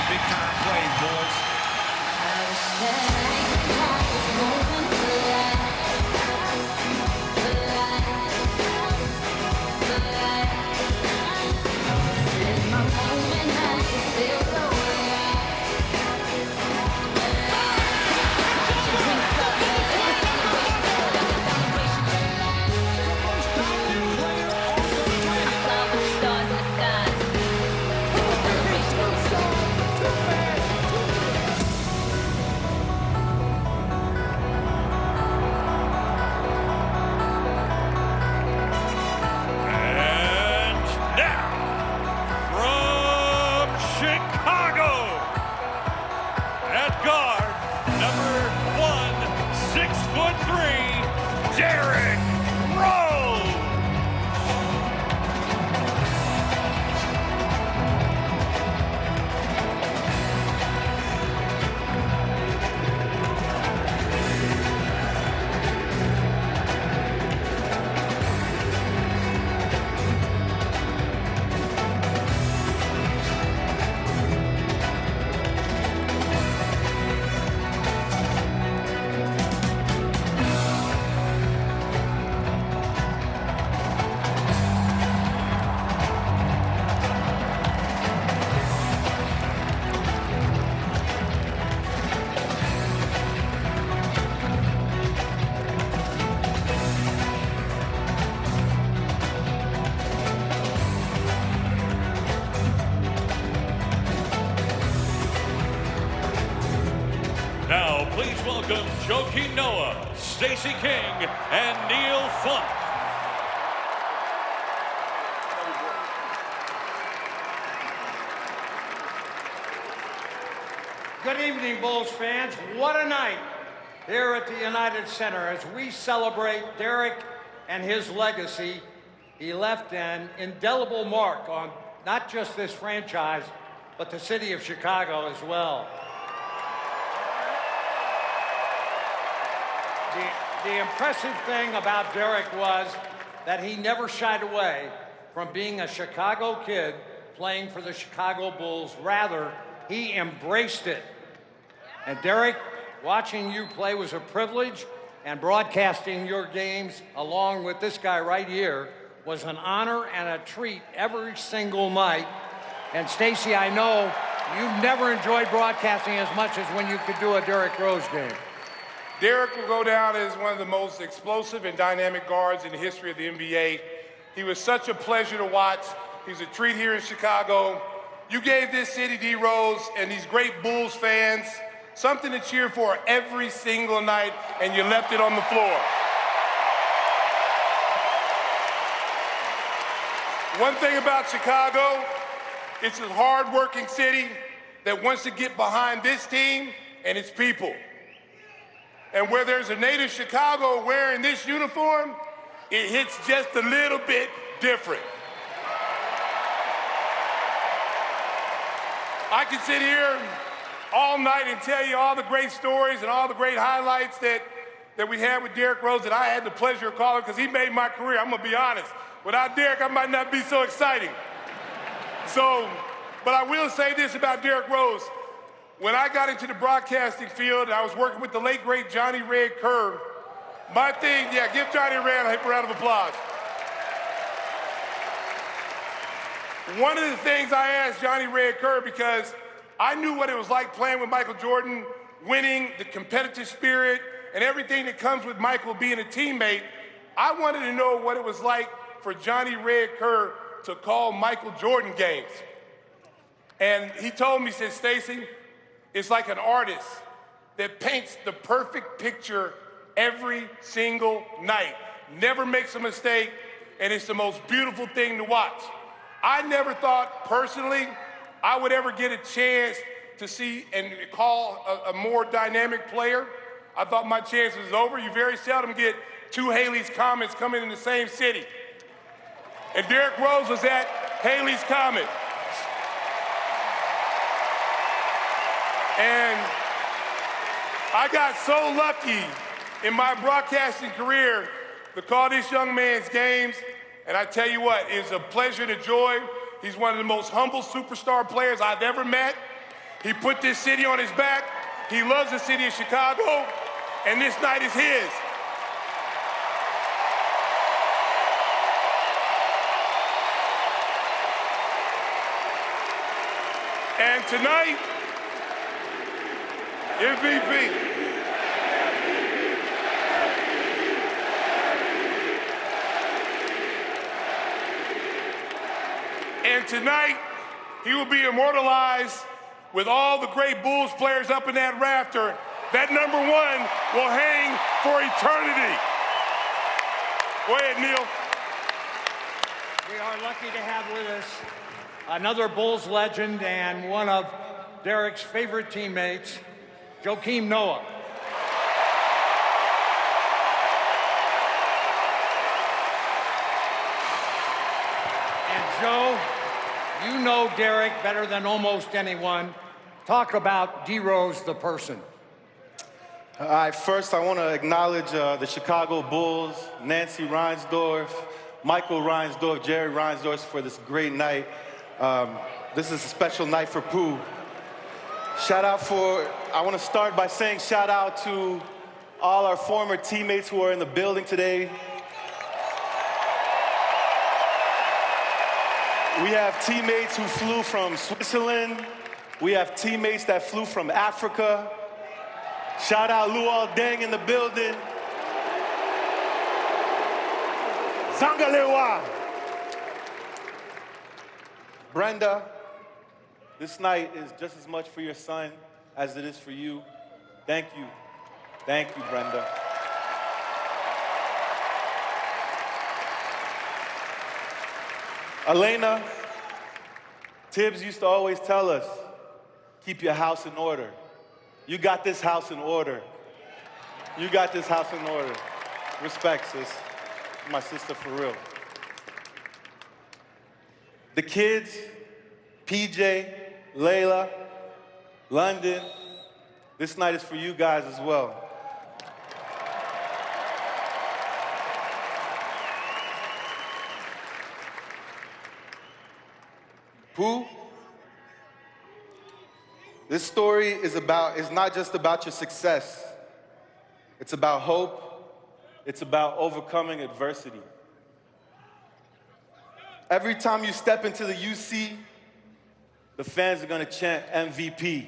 big-time plays, boys. Derrick Rose! Now, please welcome Joakim Noah, Stacey King, and Neil Funk. Good evening, Bulls fans. What a night here at the United Center as we celebrate Derrick and his legacy. He left an indelible mark on not just this franchise, but the city of Chicago as well. The impressive thing about Derrick was that he never shied away from being a Chicago kid playing for the Chicago Bulls. Rather, he embraced it. And Derrick, watching you play was a privilege, and broadcasting your games along with this guy right here was an honor and a treat every single night. And Stacey, I know you've never enjoyed broadcasting as much as when you could do a Derrick Rose game. Derrick will go down as one of the most explosive and dynamic guards in the history of the NBA. He was such a pleasure to watch. He's a treat here in Chicago. You gave this city, D. Rose, and these great Bulls fans something to cheer for every single night, and you left it on the floor. One thing about Chicago, it's a hard-working city that wants to get behind this team and its people. And where there's a native Chicago wearing this uniform, it hits just a little bit different. I could sit here all night and tell you all the great stories and all the great highlights that we had with Derrick Rose that I had the pleasure of calling because he made my career. I'm gonna be honest. Without Derrick, I might not be so exciting. But I will say this about Derrick Rose. When I got into the broadcasting field and I was working with the late, great Johnny Red Kerr, my thing, yeah, give Johnny Red a round of applause. One of the things I asked Johnny Red Kerr, because I knew what it was like playing with Michael Jordan, winning, the competitive spirit, and everything that comes with Michael being a teammate, I wanted to know what it was like for Johnny Red Kerr to call Michael Jordan games. And he told me, he said, Stacey, it's like an artist that paints the perfect picture every single night, never makes a mistake, and it's the most beautiful thing to watch. I never thought personally I would ever get a chance to see and call a more dynamic player. I thought my chance was over. You very seldom get two Haley's Comets coming in the same city. And Derrick Rose was at Haley's Comet. And I got so lucky in my broadcasting career to call this young man's games. And I tell you what, it's a pleasure and a joy. He's one of the most humble superstar players I've ever met. He put this city on his back. He loves the city of Chicago, and this night is his. And tonight, MVP. And tonight, he will be immortalized with all the great Bulls players up in that rafter. That number one will hang for eternity. Go ahead, Neil. We are lucky to have with us another Bulls legend and one of Derrick's favorite teammates, Joakim Noah. And Joe, you know Derrick better than almost anyone. Talk about D. Rose, the person. All right, first I want to acknowledge the Chicago Bulls, Nancy Reinsdorf, Michael Reinsdorf, Jerry Reinsdorf for this great night. This is a special night for Pooh. I want to start by saying shout out to all our former teammates who are in the building today. We have teammates who flew from Switzerland. We have teammates that flew from Africa. Shout out Luol Deng in the building. Zangalewa. Brenda, this night is just as much for your son as it is for you. Thank you. Thank you, Brenda. Elena, Tibbs used to always tell us, keep your house in order. You got this house in order. You got this house in order. Respect, sis. My sister for real. The kids, PJ, Layla, London, this night is for you guys as well. Pooh, this story is not just about your success. It's about hope. It's about overcoming adversity. Every time you step into the UC, the fans are gonna chant MVP.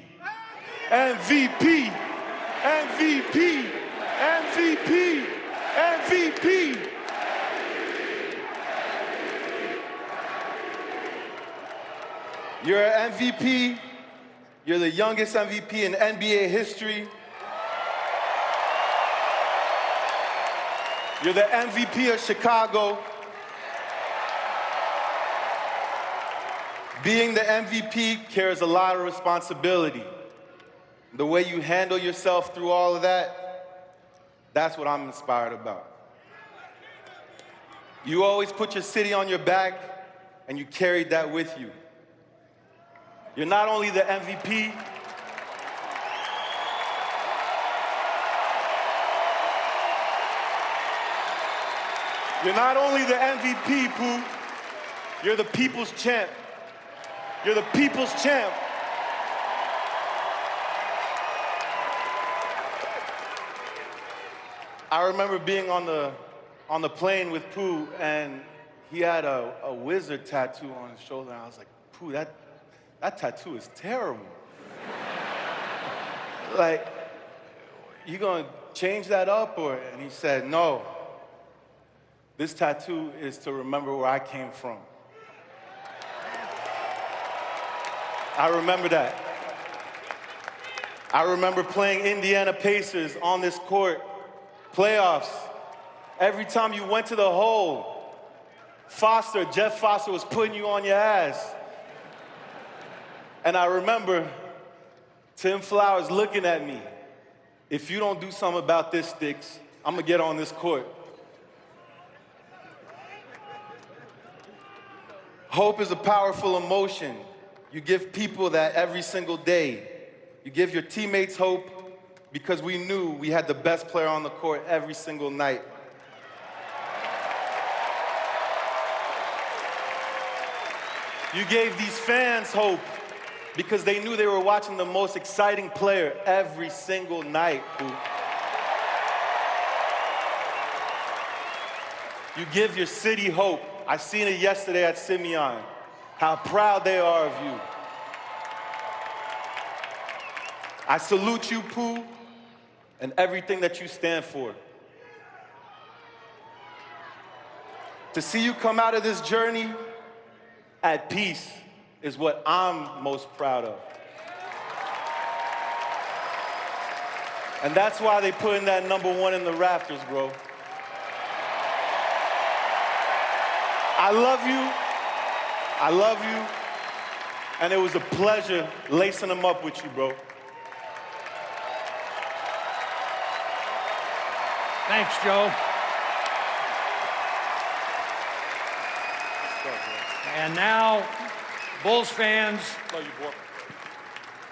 MVP, MVP, MVP, MVP. You're an MVP. You're the youngest MVP in NBA history. You're the MVP of Chicago. Being the MVP carries a lot of responsibility. The way you handle yourself through all of that, that's what I'm inspired about. You always put your city on your back, and you carried that with you. You're not only the MVP, you're not only the MVP, Pooh, you're the people's champ. You're the people's champ. I remember being on the plane with Pooh, and he had a wizard tattoo on his shoulder, and I was like, Pooh, that tattoo is terrible. Like, you gonna change that up, or? And he said, no. This tattoo is to remember where I came from. I remember that. I remember playing Indiana Pacers on this court, playoffs. Every time you went to the hole, Jeff Foster was putting you on your ass. And I remember Tim Flowers looking at me. If you don't do something about this, Sticks, I'm gonna get on this court. Hope is a powerful emotion. You give people that every single day. You give your teammates hope because we knew we had the best player on the court every single night. You gave these fans hope because they knew they were watching the most exciting player every single night, Pooh. You give your city hope. I seen it yesterday at Simeon, how proud they are of you. I salute you, Pooh, and everything that you stand for. To see you come out of this journey at peace is what I'm most proud of. And that's why they put in that #1 in the rafters, bro. I love you, and it was a pleasure lacing them up with you, bro. Thanks, Joe. And now, Bulls fans,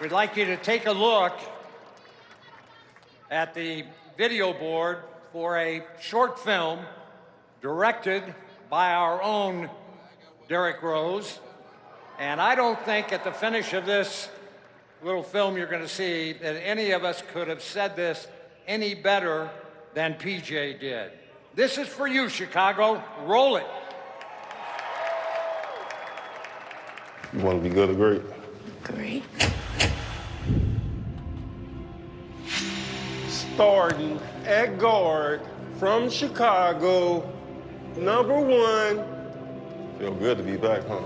we'd like you to take a look at the video board for a short film directed by our own Derrick Rose. And I don't think at the finish of this little film you're going to see that any of us could have said this any better than PJ did. This is for you, Chicago. Roll it. You want to be good or great? Great. Starting at guard from Chicago, #1. Feel good to be back, huh?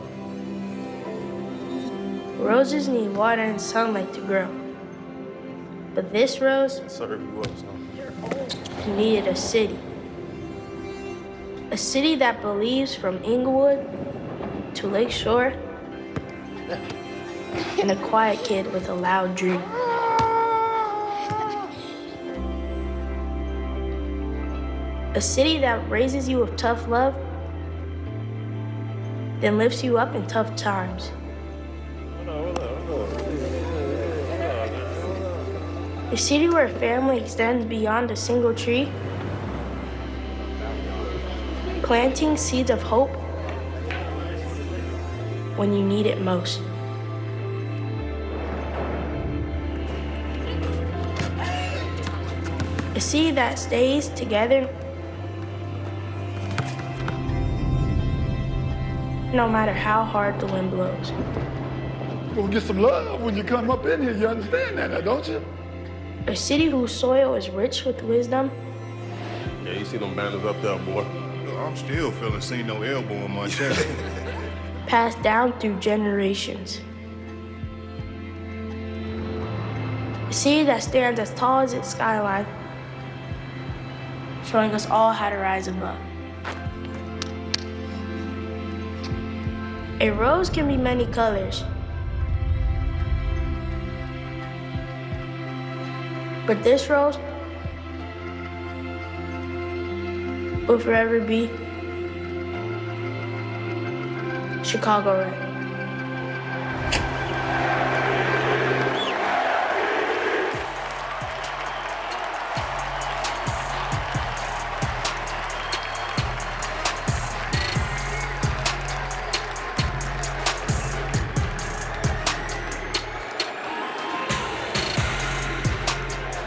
Roses need water and sunlight to grow. But this rose, Serve you up, son. needed a city. A city that believes from Inglewood to Lakeshore, and a quiet kid with a loud dream. A city that raises you with tough love, then lifts you up in tough times. A city where family extends beyond a single tree, planting seeds of hope when you need it most. A city that stays together no matter how hard the wind blows. You're gonna get some love when you come up in here. You understand that now, don't you? A city whose soil is rich with wisdom. Yeah, you see them banners up there, boy. I'm still feeling seeing no elbow in my chest. Passed down through generations. A city that stands as tall as its skyline, showing us all how to rise above. A rose can be many colors, but this rose will forever be Chicago Red.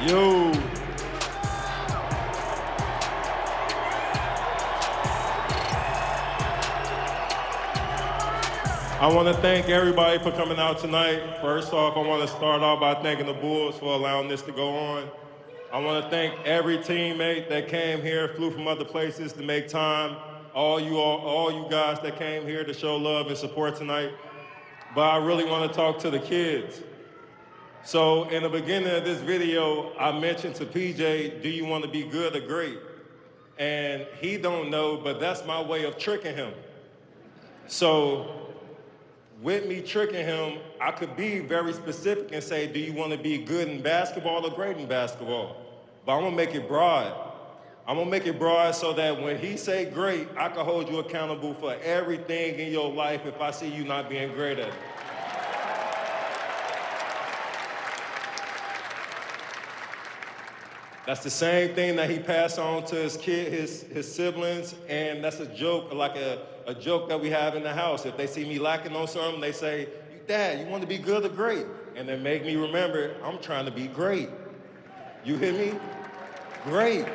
Yo. I want to thank everybody for coming out tonight. First off, I want to start off by thanking the Bulls for allowing this to go on. I want to thank every teammate that came here, flew from other places to make time. All you guys that came here to show love and support tonight. But I really want to talk to the kids. So in the beginning of this video, I mentioned to PJ, do you want to be good or great? And he don't know, but that's my way of tricking him. So with me tricking him, I could be very specific and say, do you want to be good in basketball or great in basketball? But I'm gonna make it broad. I'm gonna make it broad so that when he say great, I can hold you accountable for everything in your life if I see you not being great at it. That's the same thing that he passed on to his kid, his siblings, and that's a joke, like a joke that we have in the house. If they see me lacking on something, they say, Dad, you want to be good or great? And then make me remember, I'm trying to be great. You hear me? Great.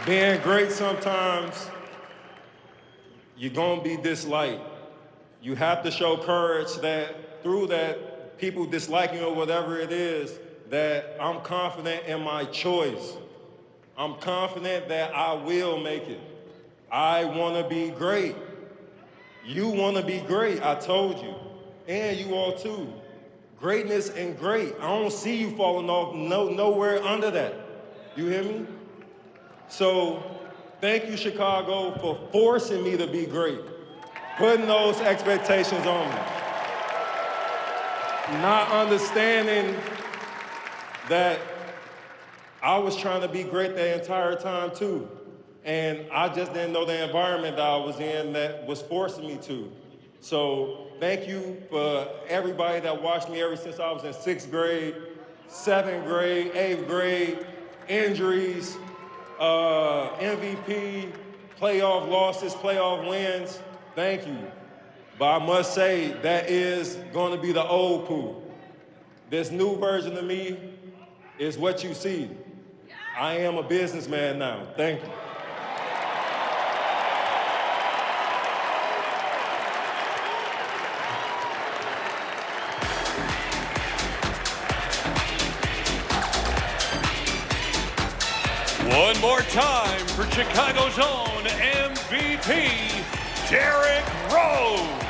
Being great sometimes, you're gonna be disliked. You have to show courage that through that, people disliking or whatever it is, that I'm confident in my choice. I'm confident that I will make it. I wanna be great. You wanna be great, I told you. And you all too. Greatness and great. I don't see you falling off nowhere under that. You hear me? So, thank you, Chicago, for forcing me to be great, putting those expectations on me. Not understanding that I was trying to be great the entire time, too. And I just didn't know the environment that I was in that was forcing me to. So, thank you for everybody that watched me ever since I was in 6th grade, 7th grade, 8th grade, injuries, MVP, playoff losses, playoff wins, thank you. But I must say, that is going to be the old Pooh. This new version of me is what you see. I am a businessman now, thank you. One more time for Chicago's own MVP, Derrick Rose.